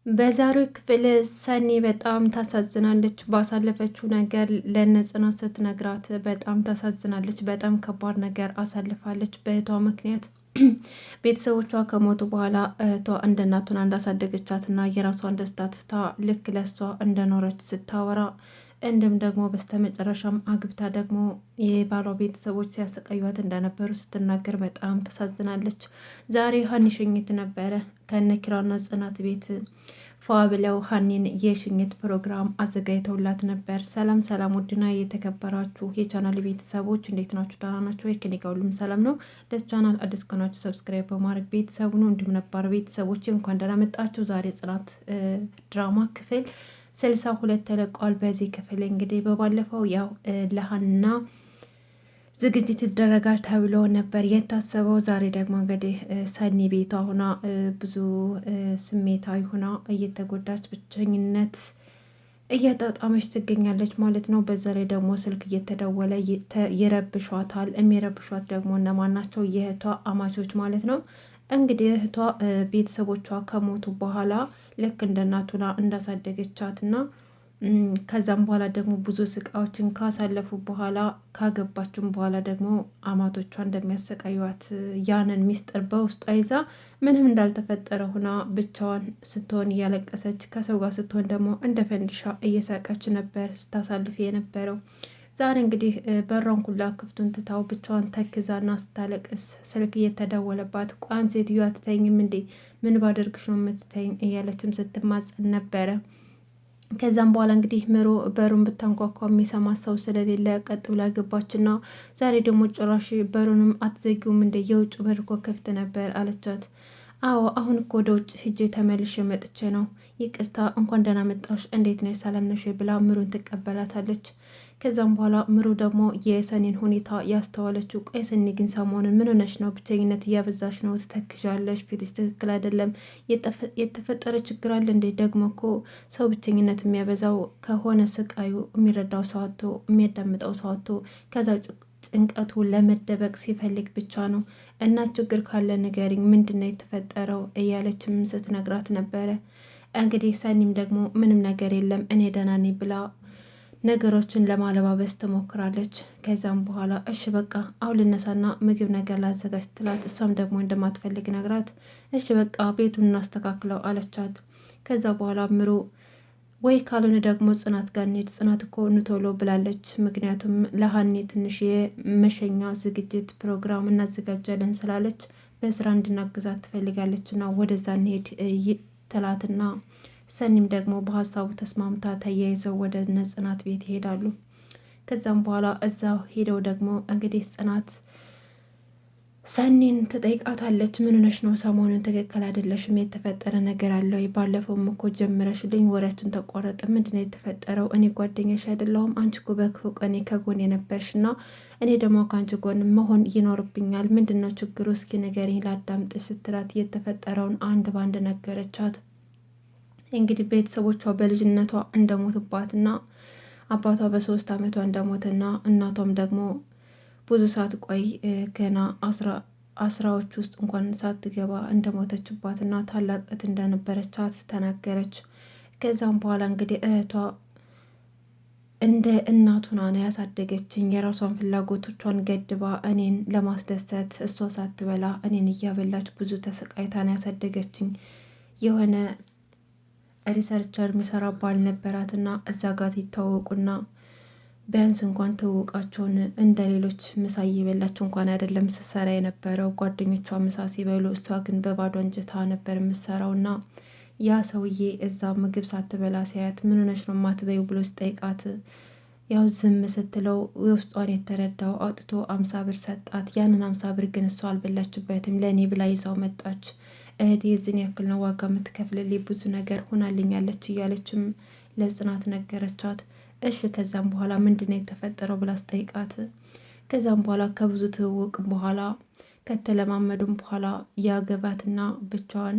በዛሬው ክፍል ሰኒ በጣም ታሳዝናለች። ባሳለፈችው ነገር ለነጽናት ስትነግራት በጣም ታሳዝናለች። በጣም ከባድ ነገር አሳልፋለች። በእህቷ ምክንያት ቤተሰቦቿ ከሞቱ በኋላ እህቷ እንደ እናቱን እንዳሳደገቻትና የራሷን ደስታ ትታ ልክ ለሷ እንደኖረች ስታወራ እንዲሁም ደግሞ በስተመጨረሻም አግብታ ደግሞ የባሏ ቤተሰቦች ሲያሰቃዩት እንደነበሩ ስትናገር በጣም ታሳዝናለች። ዛሬ ሀኒ ሽኝት ነበረ ከነ ኪራና ጽናት ቤት ፏ ብለው ሀኒን የሽኝት ፕሮግራም አዘጋጅተውላት ነበር። ሰላም ሰላም! ውድና የተከበራችሁ የቻናል ቤተሰቦች እንዴት ናችሁ? ደህና ናችሁ ወይ? ከኔ ጋር ሁሉም ሰላም ነው። ደስ ቻናል አዲስ ከሆናችሁ ሰብስክራይብ በማድረግ ቤተሰቡ ነው። እንዲሁም ነባር ቤተሰቦች እንኳን ደህና መጣችሁ። ዛሬ ጽናት ድራማ ክፍል 62 ተለቋል። በዚህ ክፍል እንግዲህ በባለፈው ያው ለሀና ዝግጅት ይደረጋል ተብሎ ነበር የታሰበው። ዛሬ ደግሞ እንግዲህ ሰኒ ቤቷ ሆና ብዙ ስሜታዊ ሆና እየተጎዳች ብቸኝነት እያጣጣመች ትገኛለች ማለት ነው። በዛ ላይ ደግሞ ስልክ እየተደወለ ይረብሿታል። የሚረብሿት ደግሞ እነማን ናቸው? የእህቷ አማቾች ማለት ነው። እንግዲህ እህቷ ቤተሰቦቿ ከሞቱ በኋላ ልክ እንደ እናቱና እንዳሳደገቻት እና ከዛም በኋላ ደግሞ ብዙ ስቃዎችን ካሳለፉ በኋላ ካገባችም በኋላ ደግሞ አማቶቿ እንደሚያሰቃዩት ያንን ሚስጥር በውስጧ ይዛ ምንም እንዳልተፈጠረ ሆና ብቻዋን ስትሆን እያለቀሰች ከሰው ጋር ስትሆን ደግሞ እንደ ፈንዲሻ እየሳቀች ነበር ስታሳልፍ የነበረው። ዛሬ እንግዲህ በሯን ኩላ ክፍቱን ትታው ብቻዋን ተክዛና ስታለቅስ ስልክ እየተደወለባት ቋን ሴትዮ አትተኝም እንዴ? ምን ባደርግሽ ነው የምትተኝ? እያለችም ስትማጸን ነበረ። ከዛም በኋላ እንግዲህ ምሮ በሩን ብታንኳኳ የሚሰማ ሰው ስለሌለ ቀጥ ብላ ገባችና ዛሬ ደግሞ ጭራሽ በሩንም አትዘጊውም እንደ የውጭ በር እኮ ክፍት ነበር አለቻት። አዎ አሁን እኮ ወደ ውጭ ሂጄ ተመልሼ መጥቼ ነው። ይቅርታ እንኳን ደህና መጣሽ፣ እንዴት ነሽ? ሰላም ነሽ ብላ ምሩን ትቀበላታለች። ከዛም በኋላ ምሩ ደግሞ የሰኒን ሁኔታ ያስተዋለችው፣ ቆይ ሰኒ ግን ሰሞኑን ምን ሆነሽ ነው? ብቸኝነት እያበዛሽ ነው፣ ትተክዣለሽ፣ ፊትሽ ትክክል አይደለም፣ የተፈጠረ ችግር አለ እንዴ? ደግሞ እኮ ሰው ብቸኝነት የሚያበዛው ከሆነ ስቃዩ የሚረዳው ሰው አጥቶ የሚያዳምጠው ሰው አጥቶ ከዛ ጭንቀቱ ለመደበቅ ሲፈልግ ብቻ ነው። እና ችግር ካለ ንገሪኝ፣ ምንድነው የተፈጠረው? እያለችም ስትነግራት ነበረ። እንግዲህ ሰኒም ደግሞ ምንም ነገር የለም እኔ ደህና ነኝ ብላ ነገሮችን ለማለባበስ ትሞክራለች። ከዛም በኋላ እሺ በቃ አሁን ልነሳና ምግብ ነገር ላዘጋጅ ትላት። እሷም ደግሞ እንደማትፈልግ ነግራት እሺ በቃ ቤቱን እናስተካክለው አለቻት። ከዛ በኋላ ምሩ ወይ ካልሆነ ደግሞ ጽናት ጋር እንሂድ፣ ጽናት እኮ ንቶሎ ብላለች። ምክንያቱም ለሀኒ ትንሽ የመሸኛ ዝግጅት ፕሮግራም እናዘጋጃለን ስላለች በስራ እንድናግዛት ትፈልጋለች እና ወደዛ እንሄድ ትላትና ሰኒም ደግሞ በሀሳቡ ተስማምታ ተያይዘው ወደ ጽናት ቤት ይሄዳሉ። ከዛም በኋላ እዛው ሄደው ደግሞ እንግዲህ ጽናት ሰኒን ትጠይቃታለች። ምን ሆነሽ ነው? ሰሞኑን ትክክል አይደለሽም፣ የተፈጠረ ነገር አለ ወይ? ባለፈውም እኮ ጀምረሽልኝ ወሬያችን ተቋረጠ። ምንድን ነው የተፈጠረው? እኔ ጓደኛሽ አይደለሁም? አንቺ እኮ በክፉ ቀኔ ከጎን የነበርሽ እና እኔ ደግሞ ከአንቺ ጎን መሆን ይኖርብኛል። ምንድን ነው ችግሩ? እስኪ ንገሪኝ ላዳምጥ ስትላት የተፈጠረውን አንድ ባንድ ነገረቻት። እንግዲህ ቤተሰቦቿ በልጅነቷ እንደሞቱባትና አባቷ በ3 ዓመቷ እንደሞተና እናቷም ደግሞ ብዙ ሰዓት ቆይ ገና አስራዎች ውስጥ እንኳን ሳትገባ እንደሞተችባትና ታላቅ እህት እንደነበረቻት ተናገረች። ከዛም በኋላ እንግዲህ እህቷ እንደ እናቱና ነው ያሳደገችኝ፣ የራሷን ፍላጎቶቿን ገድባ እኔን ለማስደሰት እሷ ሳትበላ እኔን እያበላች ብዙ ተሰቃይታ ነው ያሳደገችኝ። የሆነ ሪሰርቸር የሚሰራ ባል ነበራትና እዛ ጋር ይታወቁና ቢያንስ እንኳን ትውቃቸውን እንደ ሌሎች ምሳ እየበላች እንኳን አይደለም ስትሰራ የነበረው። ጓደኞቿ ምሳ ሲበሉ እሷ ግን በባዶ አንጀታ ነበር የምትሰራውና ያ ሰውዬ እዛ ምግብ ሳትበላ ሲያያት ምን ሆነሽ ነው የማትበይው ብሎ ሲጠይቃት ያው ዝም ስትለው ውስጧን የተረዳው አውጥቶ 50 ብር ሰጣት። ያንን 50 ብር ግን እሷ አልበላችበትም፣ ለእኔ ብላ ይዛው መጣች። እህቴ የዚህን ያክል ነው ዋጋ የምትከፍልልኝ፣ ብዙ ነገር ሆናልኛለች እያለችም ለጽናት ነገረቻት። እሺ ከዛም በኋላ ምንድነው የተፈጠረው ብላ ስጠይቃት ከዛም በኋላ ከብዙ ትውውቅ በኋላ ከተለማመዱም በኋላ ያገባትና ብቻዋን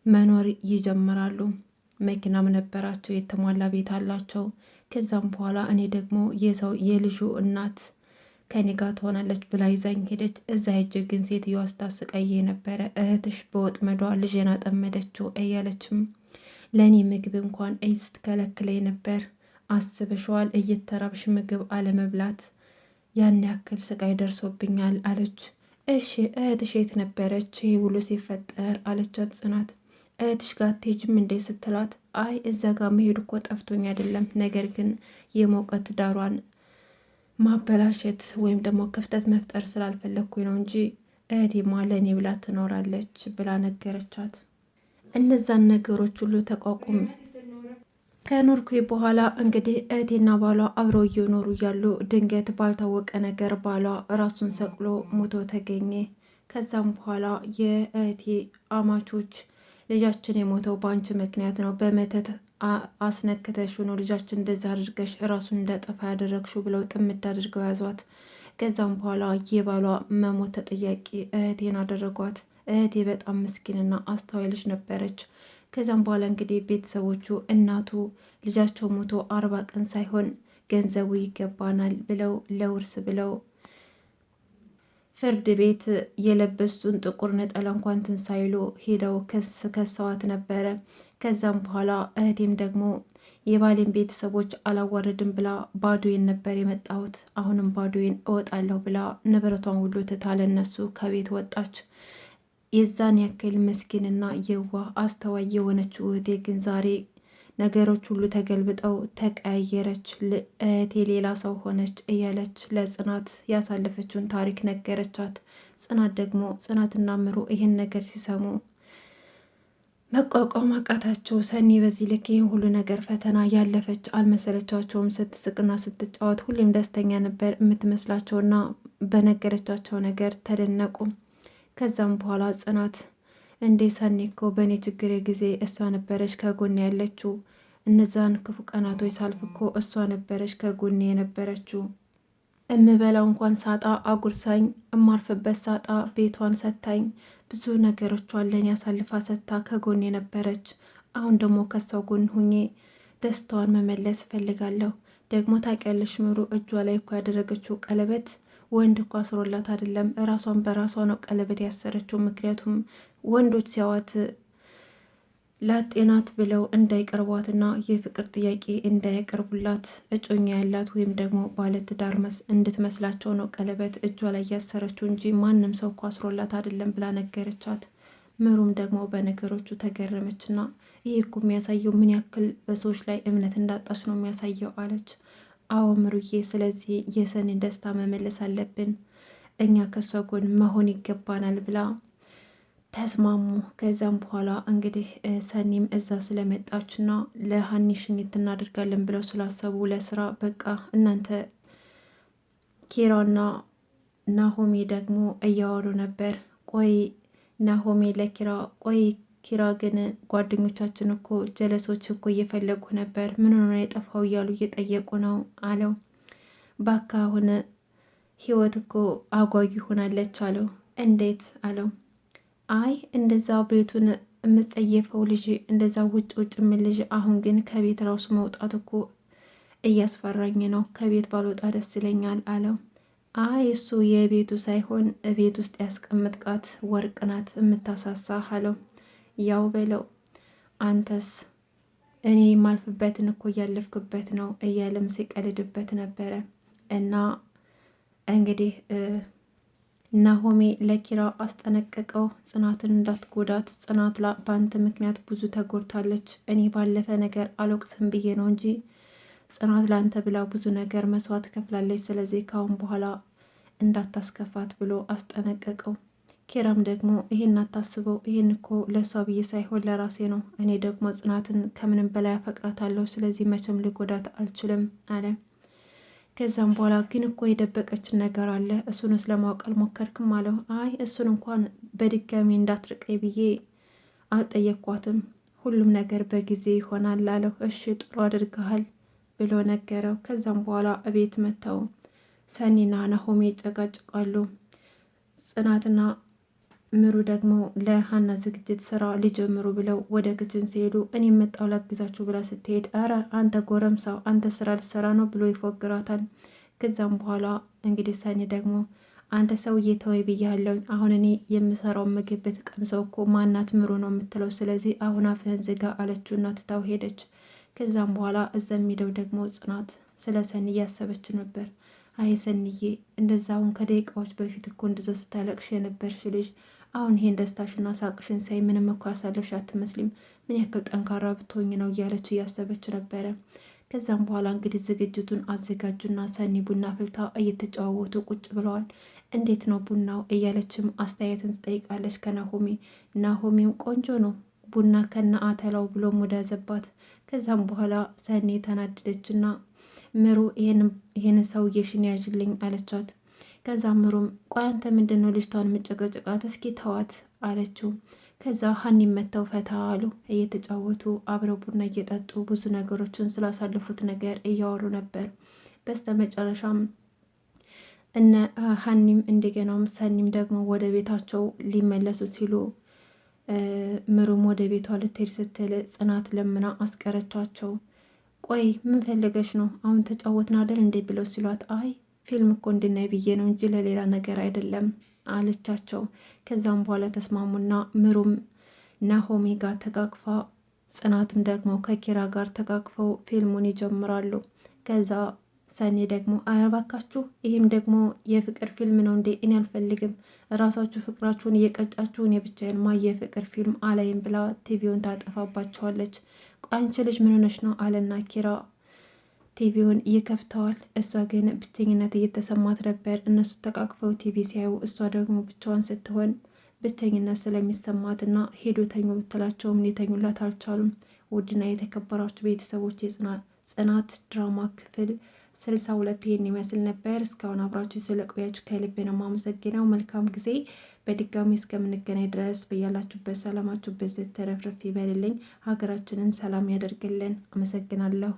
መኖር ይጀምራሉ። መኪናም ነበራቸው፣ የተሟላ ቤት አላቸው። ከዛም በኋላ እኔ ደግሞ የልጁ እናት ከኔ ጋር ትሆናለች ብላ ይዛኝ ሄደች። እዛ ሄጄ ግን ሴትዮዋ ስታስቀይ ነበረ። እህትሽ በወጥመዷ ልጄን አጠመደችው እያለችም ለእኔ ምግብ እንኳን ስትከለክለኝ ነበር። አስበሽዋል? እየተራብሽ ምግብ አለመብላት ያን ያክል ስቃይ ደርሶብኛል አለች። እሺ እህትሽ የት ነበረች ይህ ሁሉ ሲፈጠር አለቻት ጽናት። እህትሽ ጋር አትሄጂም እንዴ ስትላት፣ አይ እዛ ጋር መሄድ እኮ ጠፍቶኝ አይደለም፣ ነገር ግን የሞቀት ዳሯን ማበላሸት ወይም ደግሞ ክፍተት መፍጠር ስላልፈለግኩኝ ነው እንጂ እህቴማ ለእኔ ብላ ትኖራለች ብላ ነገረቻት። እነዛን ነገሮች ሁሉ ተቋቁም ከኖርኩ በኋላ እንግዲህ እህቴና ባሏ አብረው እየኖሩ እያሉ ድንገት ባልታወቀ ነገር ባሏ ራሱን ሰቅሎ ሞቶ ተገኘ። ከዛም በኋላ የእህቴ አማቾች ልጃችን የሞተው በአንቺ ምክንያት ነው፣ በመተት አስነክተሽ ነው ልጃችን እንደዛ አድርገሽ ራሱን እንዳጠፋ ያደረግሽው ብለው ጥምድ አድርገው ያዟት። ከዛም በኋላ የባሏ መሞት ተጠያቂ እህቴን አደረጓት። እህቴ በጣም ምስኪንና አስተዋይ ልጅ ነበረች። ከዛም በኋላ እንግዲህ ቤተሰቦቹ እናቱ ልጃቸው ሞቶ 40 ቀን ሳይሆን ገንዘቡ ይገባናል ብለው ለውርስ ብለው ፍርድ ቤት የለበሱትን ጥቁር ነጠላ እንኳን ትንሳይሉ ሄደው ከሰዋት ነበረ። ከዛም በኋላ እህቴም ደግሞ የባሌን ቤተሰቦች አላዋረድም ብላ ባዶዬን ነበር የመጣሁት፣ አሁንም ባዶዬን እወጣለሁ ብላ ንብረቷን ሁሉ ትታ ለነሱ ከቤት ወጣች። የዛን ያክል ምስኪንና የዋህ አስተዋይ የሆነችው እህቴ ግን ዛሬ ነገሮች ሁሉ ተገልብጠው ተቀያየረች፣ እህቴ ሌላ ሰው ሆነች እያለች ለጽናት ያሳለፈችውን ታሪክ ነገረቻት። ጽናት ደግሞ ጽናትና ምሩ ይህን ነገር ሲሰሙ መቋቋም አቃታቸው። ሰኒ በዚህ ልክ ይህን ሁሉ ነገር ፈተና ያለፈች አልመሰለቻቸውም። ስትስቅና ስትጫወት ሁሌም ደስተኛ ነበር የምትመስላቸውና በነገረቻቸው ነገር ተደነቁ። ከዛም በኋላ ጽናት እንዴ ሰኒ እኮ በእኔ ችግር ጊዜ እሷ ነበረች ከጎኔ ያለችው፣ እነዛን ክፉ ቀናቶች ሳልፍ እኮ እሷ ነበረች ከጎኔ የነበረችው፣ እምበላው እንኳን ሳጣ አጉርሳኝ፣ እማርፍበት ሳጣ ቤቷን ሰታኝ፣ ብዙ ነገሮቿን ለኔ ያሳልፋ ሰታ ከጎኔ ነበረች። አሁን ደግሞ ከሷ ጎን ሁኜ ደስታዋን መመለስ እፈልጋለሁ። ደግሞ ታውቂያለሽ ምሩ እጇ ላይ እኮ ያደረገችው ቀለበት ወንድ እኮ አስሮላት አይደለም፣ ራሷን በራሷ ነው ቀለበት ያሰረችው። ምክንያቱም ወንዶች ሲያዋት ላጤናት ብለው እንዳይቀርቧትና የፍቅር ጥያቄ እንዳያቀርቡላት እጮኛ ያላት ወይም ደግሞ ባለትዳር እንድትመስላቸው ነው ቀለበት እጇ ላይ ያሰረችው እንጂ ማንም ሰው እኮ አስሮላት አይደለም ብላ ነገረቻት። ምሩም ደግሞ በነገሮቹ ተገረመችና ይህ እኮ የሚያሳየው ምን ያክል በሰዎች ላይ እምነት እንዳጣች ነው የሚያሳየው አለች። አዎ ምሩዬ፣ ስለዚህ የሰኒን ደስታ መመለስ አለብን፣ እኛ ከሷ ጎን መሆን ይገባናል ብላ ተስማሙ። ከዛም በኋላ እንግዲህ ሰኒም እዛ ስለመጣችና ለሀኒ ሽኝት እናደርጋለን ብለው ስላሰቡ ለስራ በቃ እናንተ ኪራና ናሆሜ ደግሞ እያወሩ ነበር። ቆይ ናሆሜ ለኪራ ቆይ ኪራ ግን ጓደኞቻችን እኮ ጀለሶች እኮ እየፈለጉ ነበር፣ ምን ሆነ የጠፋው እያሉ እየጠየቁ ነው አለው። ባካ አሁን ህይወት እኮ አጓጊ ሆናለች አለው። እንዴት አለው። አይ እንደዛ ቤቱን የምጸየፈው ልጅ እንደዛ ውጭ ውጭ ምን ልጅ አሁን ግን ከቤት ራሱ መውጣት እኮ እያስፈራኝ ነው፣ ከቤት ባልወጣ ደስ ይለኛል አለው። አይ እሱ የቤቱ ሳይሆን ቤት ውስጥ ያስቀምጥቃት ወርቅ ናት የምታሳሳ አለው። ያው በለው አንተስ እኔ የማልፍበትን እኮ እያለፍክበት ነው እያለም ሲቀልድበት ነበረ። እና እንግዲህ ናሆሜ ለኪራ አስጠነቀቀው፣ ጽናትን እንዳትጎዳት፣ ጽናት በአንተ ምክንያት ብዙ ተጎድታለች፣ እኔ ባለፈ ነገር አልወቅስም ብዬ ነው እንጂ ጽናት ለአንተ ብላ ብዙ ነገር መስዋዕት ከፍላለች፣ ስለዚህ ካሁን በኋላ እንዳታስከፋት ብሎ አስጠነቀቀው። ኪራም ደግሞ ይሄን አታስበው፣ ይሄን እኮ ለእሷ ብዬ ሳይሆን ለራሴ ነው፣ እኔ ደግሞ ጽናትን ከምንም በላይ አፈቅራታለሁ፣ ስለዚህ መቼም ልጎዳት አልችልም አለ። ከዛም በኋላ ግን እኮ የደበቀችን ነገር አለ፣ እሱንስ ለማወቅ አልሞከርክም አለው። አይ እሱን እንኳን በድጋሚ እንዳትርቀኝ ብዬ አልጠየኳትም፣ ሁሉም ነገር በጊዜ ይሆናል አለው። እሺ ጥሩ አድርገሃል ብሎ ነገረው። ከዛም በኋላ እቤት መጥተው ሰኒና ናሆሜ ይጨቃጭቃሉ። ጽናትና ምሩ ደግሞ ለሀና ዝግጅት ስራ ሊጀምሩ ብለው ወደ ክችን ሲሄዱ እኔ መጣሁ ላግዛችሁ ብላ ስትሄድ አረ አንተ ጎረምሳው አንተ ስራ ልሰራ ነው ብሎ ይፎግራታል። ከዛም በኋላ እንግዲህ ሰኒ ደግሞ አንተ ሰውዬ ተወይ ብያለሁ። አሁን እኔ የምሰራው ምግብ ብትቀምሰው እኮ ማናት ምሩ ነው የምትለው። ስለዚህ አሁን አፍህን ዝጋ አለችውና ትታው ሄደች። ከዛም በኋላ እዛ የሚሄደው ደግሞ ጽናት ስለ ሰኒ እያሰበች ነበር። አይ ሰኒዬ፣ እንደዛ አሁን ከደቂቃዎች በፊት እኮ እንደዛ ስታለቅሽ የነበርሽ ልጅ አሁን ይሄን ደስታሽና ሳቅሽን ሳይ ምንም እኮ ያሳለፍሽ አትመስሊም። ምን ያክል ጠንካራ ብትሆኝ ነው እያለች እያሰበች ነበረ። ከዛም በኋላ እንግዲህ ዝግጅቱን አዘጋጁና ሰኒ ቡና ፍልታ እየተጨዋወቱ ቁጭ ብለዋል። እንዴት ነው ቡናው እያለችም አስተያየትን ትጠይቃለች ከናሆሚ። ናሆሚም ቆንጆ ነው ቡና ከነ አተላው ብሎ ሙድ ያዘባት። ከዛም በኋላ ሰኒ ተናደደችና ምሩ ይህን ሰውዬሽን ያዥልኝ አለቻት። ከዛ ምሩም ቆይ አንተ ምንድን ነው ልጅቷን ምጨቀጭቃት? እስኪ ተዋት አለችው። ከዛ ሀኒም መተው ፈታ አሉ። እየተጫወቱ አብረው ቡና እየጠጡ ብዙ ነገሮችን ስላሳለፉት ነገር እያወሩ ነበር። በስተ መጨረሻም እነ ሀኒም እንደገናም ሰኒም ደግሞ ወደ ቤታቸው ሊመለሱ ሲሉ ምሩም ወደ ቤቷ ልትሄድ ስትል ጽናት ለምና አስቀረቻቸው። ቆይ ምን ፈልገሽ ነው? አሁን ተጫወትን አይደል እንዴ ብለው ሲሏት፣ አይ ፊልም እኮ እንድናይ ብዬ ነው እንጂ ለሌላ ነገር አይደለም አለቻቸው። ከዛም በኋላ ተስማሙና ምሩም ናሆሚ ጋር ተቃቅፋ ጽናትም ደግሞ ከኪራ ጋር ተቃቅፈው ፊልሙን ይጀምራሉ። ከዛ ሰኔ ደግሞ አያባካችሁ ይህም ደግሞ የፍቅር ፊልም ነው እንዴ? እኔ አልፈልግም፣ ራሳችሁ ፍቅራችሁን እየቀጫችሁ እኔ ብቻዬን ማ የፍቅር ፊልም አላይም ብላ ቲቪውን ታጠፋባቸዋለች። አንቺ ልጅ ምን ሆነሽ ነው አለና ኪራ ቲቪውን ይከፍተዋል። እሷ ግን ብቸኝነት እየተሰማት ነበር። እነሱ ተቃቅፈው ቲቪ ሲያዩ እሷ ደግሞ ብቻዋን ስትሆን ብቸኝነት ስለሚሰማት እና ሄዶ ተኙ ብትላቸውም ሊተኙላት አልቻሉም። ውድና የተከበራችሁ ቤተሰቦች ጽናት ድራማ ክፍል 62 ይህን ይመስል ነበር። እስካሁን አብራችሁ ስለቆያችሁ ከልቤ ነው የማመሰግነው። መልካም ጊዜ። በድጋሚ እስከምንገናኝ ድረስ በያላችሁበት ሰላማችሁ በዝት ተረፍረፍ ይበልልኝ። ሀገራችንን ሰላም ያደርግልን። አመሰግናለሁ።